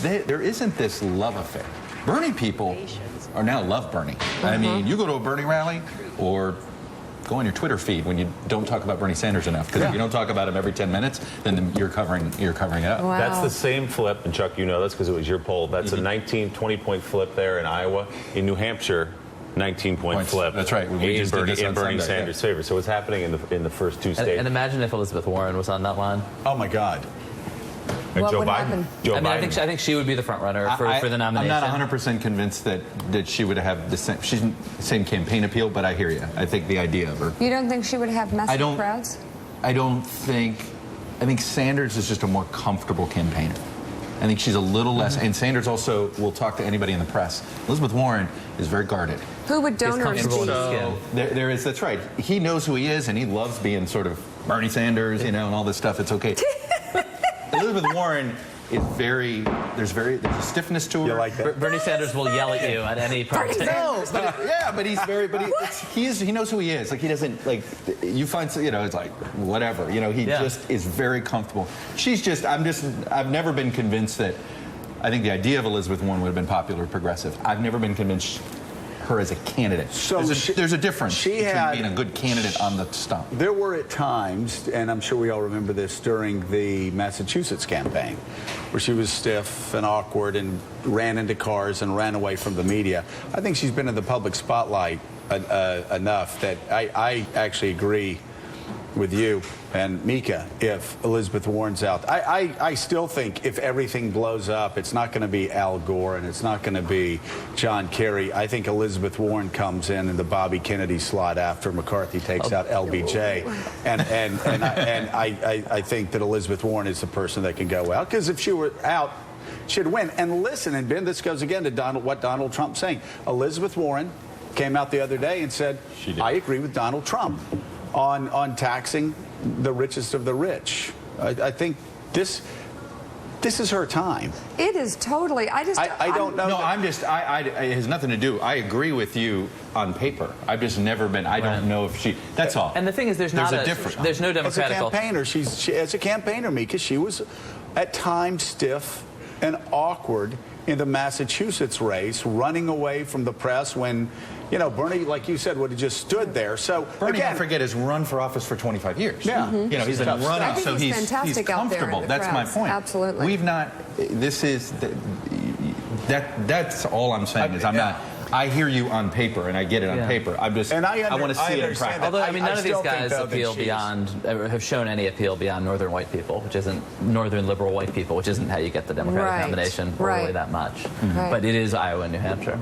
there isn't this love affair. Bernie people are now love Bernie. I mean, you go to a Bernie rally or go on your Twitter feed when you don't talk about Bernie Sanders enough, because if you don't talk about him every 10 minutes, then you're covering it up. Wow. That's the same flip, and Chuck, you know this because it was your poll. That's a 20-point flip there in Iowa. In New Hampshire, 19-point flip. That's right. We just did this on Bernie Sunday, Sanders' favor. So what's happening in the first two states? And imagine if Elizabeth Warren was on that line. Oh my God. And What Joe would Biden. happen? Joe I Biden. think she would be the front runner for the nomination. I'm not 100% convinced that she would have the same campaign appeal, but I hear you. I think the idea of her. You don't think she would have massive crowds? I think Sanders is just a more comfortable campaigner. I think she's a little less, and Sanders also will talk to anybody in the press. Elizabeth Warren is very guarded. Who would donors be? So that's right. He knows who he is, and he loves being sort of Bernie Sanders, and all this stuff. It's okay. Elizabeth Warren is there's a stiffness to her. You like that? Bernie Sanders will yell at you at any part. No, but he knows who he is. Like, he doesn't, like, you find, it's like, whatever. He just is very comfortable. I've never been convinced that, I think the idea of Elizabeth Warren would have been popular progressive. I've never been convinced her as a candidate. So there's a difference between being a good candidate on the stump. There were at times, and I'm sure we all remember this, during the Massachusetts campaign, where she was stiff and awkward and ran into cars and ran away from the media. I think she's been in the public spotlight enough that I actually agree with you and Mika if Elizabeth Warren's out. I still think if everything blows up, it's not going to be Al Gore and it's not going to be John Kerry. I think Elizabeth Warren comes in the Bobby Kennedy slot after McCarthy takes out LBJ. And I think that Elizabeth Warren is the person that can go out, because if she were out, she'd win. And listen, and Ben, this goes again to what Donald Trump's saying. Elizabeth Warren came out the other day and said, I agree with Donald Trump on taxing the richest of the rich. I think this is her time. It is totally. I don't know. No, it has nothing to do. I agree with you on paper. I've just never been. I don't know if she. That's all. And the thing is, there's no democratic. As a campaigner, as a campaigner, Mika, she was at times stiff and awkward in the Massachusetts race, running away from the press when, Bernie, like you said, would have just stood there. So Bernie, again, don't forget, has run for office for 25 years. Yeah. He's been running, I think so he's he's fantastic out there in comfortable. the That's my crowds. point. Absolutely. We've not. That's all I'm saying is I'm not. I hear you on paper, and I get it on paper. I want to see it in practice. Although, none of these guys appeal have shown any appeal beyond northern white people, which isn't northern liberal white people, which isn't how you get the Democratic nomination really that much. But it is Iowa and New Hampshire.